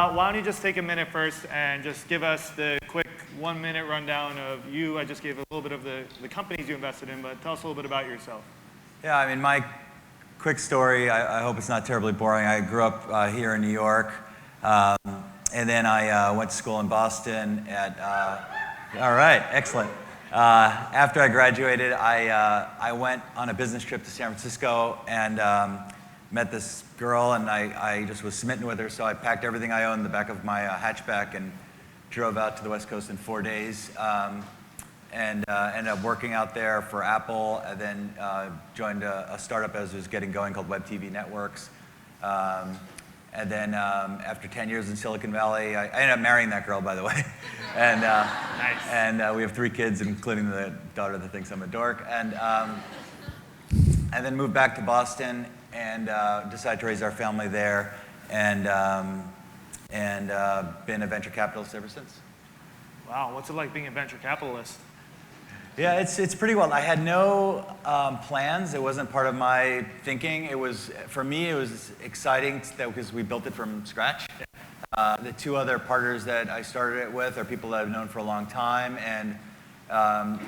why don't you just take a minute first and just give us the quick 1-minute rundown of you. I just gave a little bit of the companies you invested in, but tell us a little bit about yourself. Yeah, I mean, my quick story, I hope it's not terribly boring. I grew up here in New York, and then I went to school in Boston all right, excellent. After I graduated, I went on a business trip to San Francisco and met this girl, and I just was smitten with her, so I packed everything I owned in the back of my hatchback and drove out to the West Coast in 4 days, and ended up working out there for Apple, and then joined a startup as it was getting going called Web TV Networks. And then after 10 years in Silicon Valley, I ended up marrying that girl, by the way. And, nice. And we have 3 kids, including the daughter that thinks I'm a dork. And then moved back to Boston and decided to raise our family there, and been a venture capitalist ever since. Wow, what's it like being a venture capitalist? Yeah, it's pretty well. I had no plans. It wasn't part of my thinking. It was, for me, it was exciting because we built it from scratch. The 2 other partners that I started it with are people that I've known for a long time, and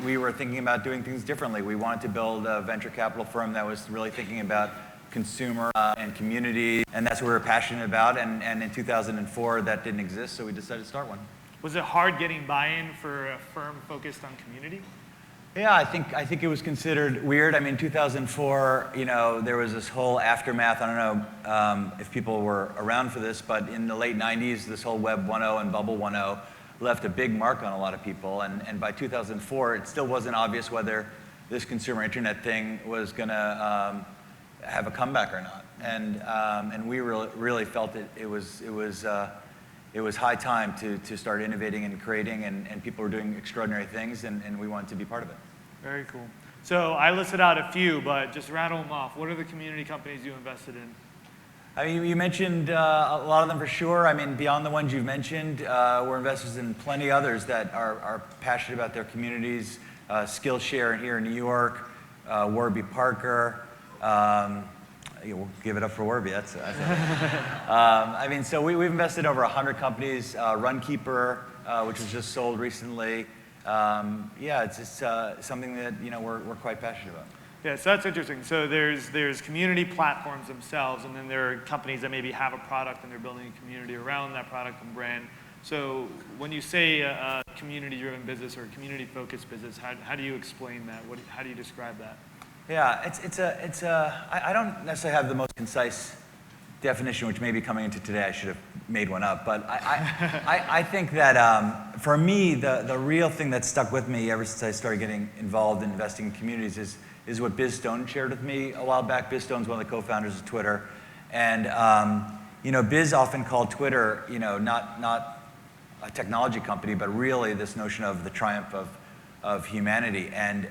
we were thinking about doing things differently. We wanted to build a venture capital firm that was really thinking about consumer and community, and that's what we were passionate about. And in 2004, that didn't exist, so we decided to start one. Was it hard getting buy-in for a firm focused on community? Yeah, I think it was considered weird. I mean, 2004, you know, there was this whole aftermath. I don't know if people were around for this, but in the late 90s, this whole Web 1.0 and Bubble 1.0 left a big mark on a lot of people. And by 2004, it still wasn't obvious whether this consumer internet thing was going to have a comeback or not. And we really felt it was high time to start innovating and creating, and people were doing extraordinary things, and we wanted to be part of it. Very cool. So I listed out a few, but just rattle them off. What are the community companies you invested in? I mean, you mentioned a lot of them for sure. I mean, beyond the ones you've mentioned, we're investors in plenty others that are passionate about their communities. Skillshare here in New York, Warby Parker. We'll give it up for Warby. That's I mean, so we've invested over 100 companies. Runkeeper, which was just sold recently. Yeah, it's something that we're quite passionate about. Yeah, so that's interesting. So there's community platforms themselves, and then there are companies that maybe have a product and they're building a community around that product and brand. So when you say a community-driven business or a community-focused business, how do you explain that? How do you describe that? Yeah, I don't necessarily have the most concise definition, which maybe coming into today I should have made one up, but I think that for me, the real thing that stuck with me ever since I started getting involved in investing in communities is what Biz Stone shared with me a while back. Biz Stone's one of the co-founders of Twitter, and Biz often called Twitter not a technology company, but really this notion of the triumph of humanity. And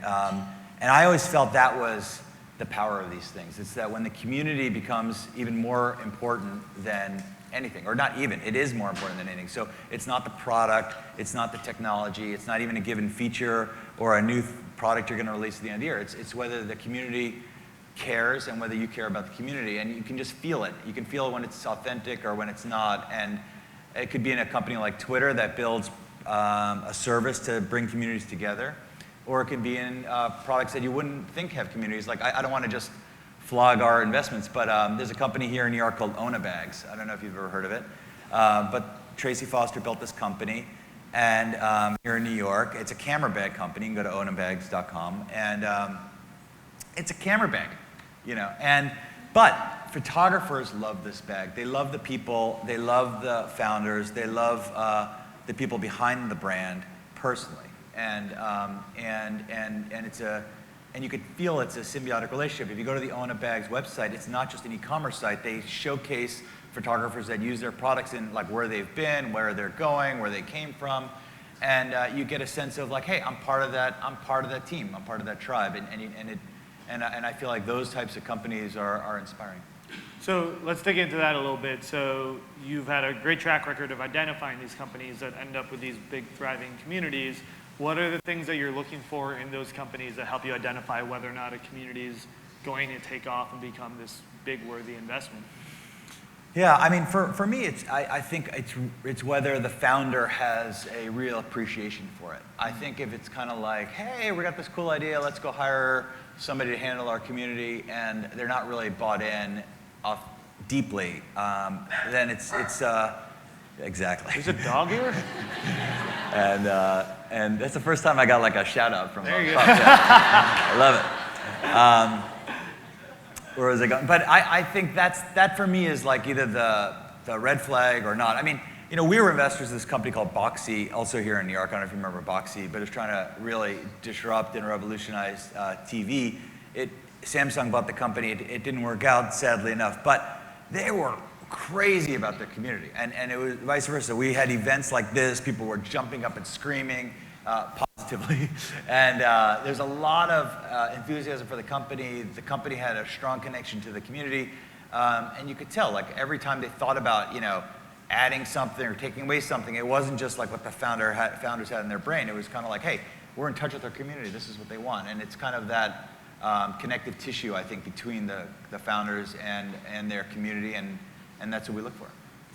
I always felt that was the power of these things. It's that when the community becomes even more important than anything, or not even, it is more important than anything. So it's not the product, it's not the technology, it's not even a given feature or a new product you're going to release at the end of the year. It's whether the community cares and whether you care about the community. And you can just feel it. You can feel it when it's authentic or when it's not. And it could be in a company like Twitter that builds a service to bring communities together. Or it could be in products that you wouldn't think have communities. Like, I don't want to just flog our investments, but there's a company here in New York called Onabags. I don't know if you've ever heard of it. But Tracy Foster built this company and here in New York. It's a camera bag company. You can go to onabags.com. And it's a camera bag, But photographers love this bag. They love the people. They love the founders. They love the people behind the brand personally. And you could feel it's a symbiotic relationship. If you go to the Onabags website, it's not just an e-commerce site. They showcase photographers that use their products in like where they've been, where they're going, where they came from, and you get a sense of like, hey, I'm part of that. I'm part of that team. I'm part of that tribe. And I feel like those types of companies are inspiring. So let's dig into that a little bit. So you've had a great track record of identifying these companies that end up with these big thriving communities. What are the things that you're looking for in those companies that help you identify whether or not a community is going to take off and become this big worthy investment? Yeah, I mean, for me, I think it's whether the founder has a real appreciation for it. I think if it's kind of like, hey, we got this cool idea, let's go hire somebody to handle our community, and they're not really bought in deeply, then it's exactly. There's a dog here? And that's the first time I got like a shout out from there you go. I love it. Where was I going? But I think that for me is like either the red flag or not. I mean, we were investors in this company called Boxy, also here in New York. I don't know if you remember Boxy, but it was trying to really disrupt and revolutionize TV. Samsung bought the company. It didn't work out, sadly enough. But they were crazy about their community, and it was vice versa. We had events like this. People were jumping up and screaming positively, and there's a lot of enthusiasm for the company. The company had a strong connection to the community, and you could tell, like, every time they thought about, adding something or taking away something, it wasn't just like what the founders had in their brain. It was kind of like, hey, we're in touch with our community. This is what they want, and it's kind of that connective tissue, I think, between the founders and their community, and that's what we look for.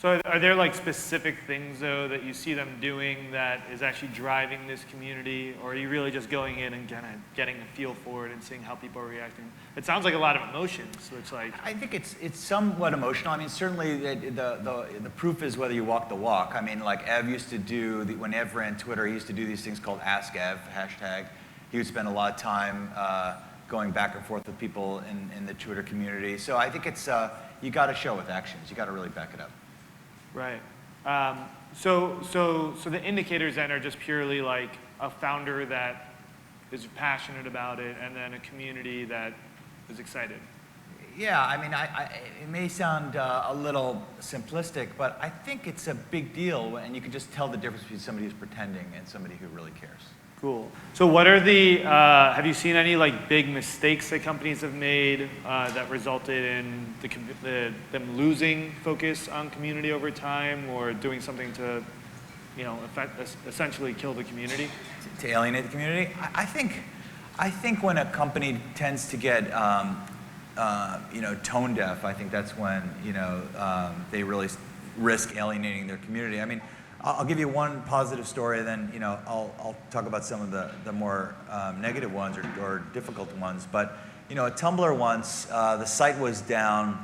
So are there like specific things, though, that you see them doing that is actually driving this community, or are you really just going in and kind of getting a feel for it and seeing how people are reacting? It sounds like a lot of emotions, so it's like... I think it's somewhat emotional. I mean, certainly the proof is whether you walk the walk. I mean, like Ev used to do, when Ev ran Twitter, he used to do these things called Ask Ev, hashtag. He would spend a lot of time going back and forth with people in the Twitter community. So I think it's, you got to show with actions. You got to really back it up. Right. So the indicators then are just purely like a founder that is passionate about it, and then a community that is excited. Yeah, I mean, it may sound a little simplistic, but I think it's a big deal, and you can just tell the difference between somebody who's pretending and somebody who really cares. Cool. So what are the, have you seen any like big mistakes that companies have made that resulted in them losing focus on community over time, or doing something to, essentially kill the community? To alienate the community? I think when a company tends to get, tone deaf, I think that's when, they really risk alienating their community. I mean, I'll give you one positive story, then I'll talk about some of the more negative ones or difficult ones. But at Tumblr once, the site was down.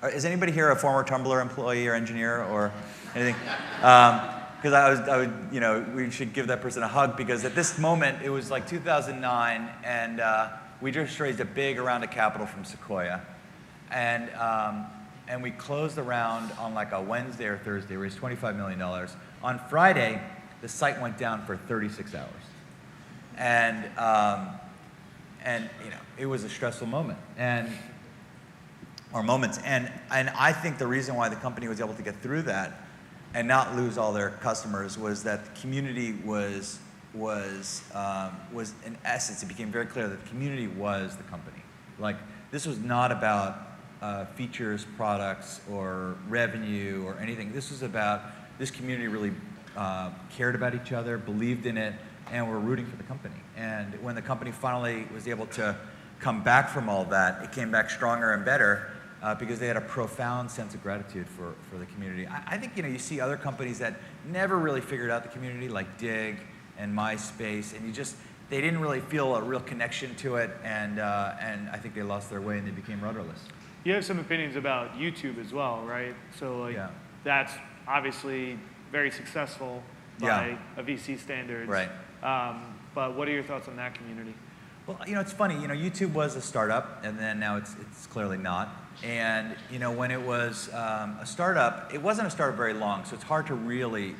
Is anybody here a former Tumblr employee or engineer or anything? Because we should give that person a hug, because at this moment it was like 2009, and we just raised a big round of capital from Sequoia, and we closed the round on like a Wednesday or Thursday. We raised $25 million. On Friday, the site went down for 36 hours. And it was a stressful moment. Or moments. And I think the reason why the company was able to get through that and not lose all their customers was that the community was in essence, it became very clear that the community was the company. Like, this was not about features, products, or revenue, or anything. This was about this community really cared about each other, believed in it, and were rooting for the company. And when the company finally was able to come back from all that, it came back stronger and better because they had a profound sense of gratitude for the community. I think you see other companies that never really figured out the community, like Dig and MySpace, and they didn't really feel a real connection to it, and I think they lost their way and they became rudderless. You have some opinions about YouTube as well, right? So that's obviously very successful by a VC standards. Right. But what are your thoughts on that community? Well, it's funny. YouTube was a startup, and then now it's clearly not. And when it was a startup, it wasn't a startup very long, so it's hard to really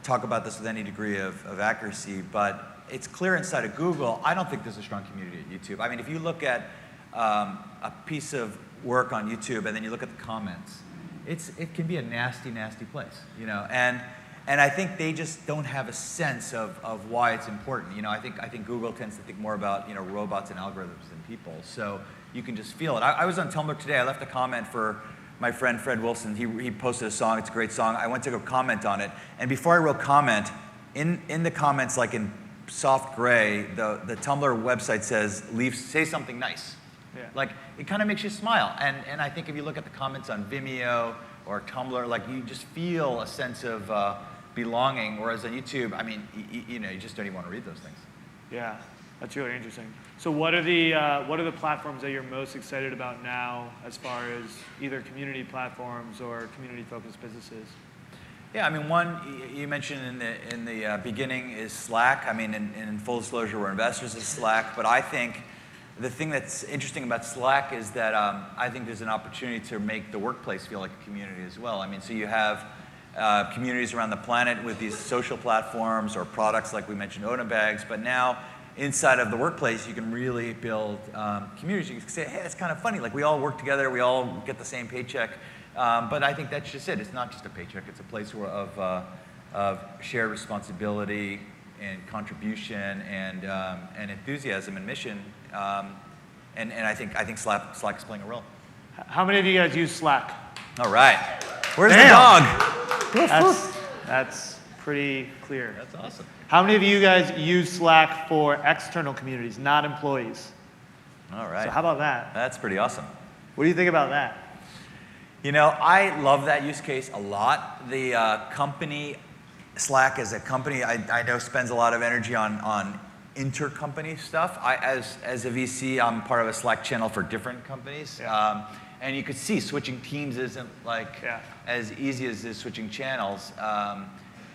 talk about this with any degree of accuracy. But it's clear inside of Google, I don't think there's a strong community at YouTube. I mean, if you look at a piece of work on YouTube and then you look at the comments, it can be a nasty, nasty place, and I think they just don't have a sense of why it's important. I think Google tends to think more about robots and algorithms than people, so you can just feel it. I was on Tumblr today. I left a comment for my friend Fred Wilson. He posted a song. It's a great song. I went to go comment on it, and before I wrote comment, in the comments, like in soft gray, the Tumblr website says, say something nice. Yeah. Like, it kind of makes you smile. And I think if you look at the comments on Vimeo or Tumblr, like, you just feel a sense of belonging, whereas on YouTube, I mean, you know, you just don't even want to read those things. Yeah, that's really interesting. So what are the platforms that you're most excited about now as far as either community platforms or community-focused businesses? Yeah, I mean, one you mentioned in the beginning is Slack. I mean, in full disclosure, we're investors in Slack, but I think the thing that's interesting about Slack is that I think there's an opportunity to make the workplace feel like a community as well. I mean, so you have communities around the planet with these social platforms or products like we mentioned, Oda Bags, but now inside of the workplace, you can really build communities. You can say, hey, it's kind of funny. Like, we all work together. We all get the same paycheck. But I think that's just it. It's not just a paycheck. It's a place of shared responsibility and contribution and enthusiasm and mission. And I think Slack is playing a role. How many of you guys use Slack? All right. Where's Damn. the dog? That's pretty clear. That's awesome. How many of you guys use Slack for external communities, not employees? All right. So how about that? That's pretty awesome. What do you think about that? You know, I love that use case a lot. The company, Slack as a company, I know spends a lot of energy on intercompany stuff. As a VC, I'm part of a Slack channel for different companies. Yeah. And you could see switching teams isn't like as easy as is switching channels.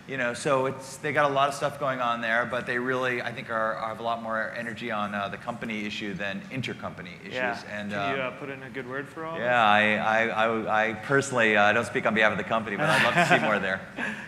You know, so they got a lot of stuff going on there, but they really, I think, have a lot more energy on the company issue than intercompany issues. Yeah. And, can you put in a good word for all of yeah, I personally don't speak on behalf of the company, but I'd love to see more there.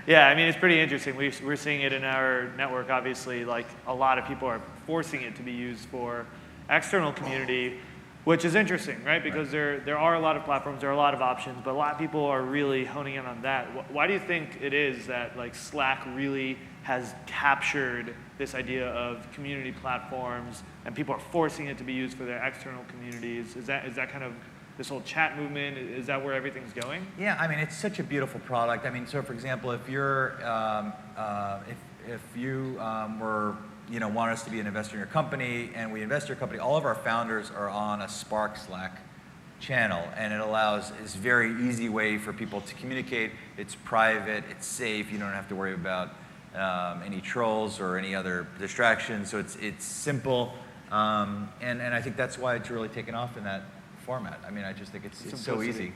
Yeah, I mean, it's pretty interesting. We're seeing it in our network, obviously. Like, a lot of people are forcing it to be used for external community, which is interesting, right? Because there are a lot of platforms, there are a lot of options, but a lot of people are really honing in on that. Why do you think it is that, like, Slack really has captured this idea of community platforms and people are forcing it to be used for their external communities? Is that kind of this whole chat movement? Is that where everything's going? Yeah, I mean, it's such a beautiful product. I mean, so for example, if you're if you want us to be an investor in your company and we invest in your company, all of our founders are on a Spark Slack channel, and it's a very easy way for people to communicate. It's private, it's safe, you don't have to worry about any trolls or any other distractions, so it's simple, and I think that's why it's really taken off in that format. I mean, I just think it's so easy.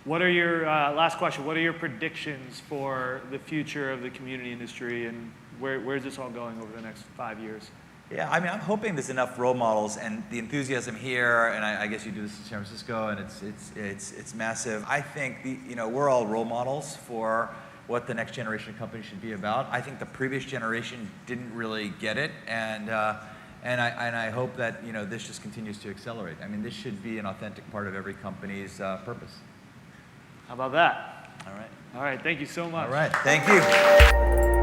What are your, last question, what are your predictions for the future of the community industry, and where's this all going over the next 5 years? Yeah, I mean, I'm hoping there's enough role models and the enthusiasm here, and I guess you do this in San Francisco, and it's massive. I think we're all role models for what the next generation of companies should be about. I think the previous generation didn't really get it, and I hope that this just continues to accelerate. I mean, this should be an authentic part of every company's purpose. How about that? All right. All right, thank you so much. All right, thank you.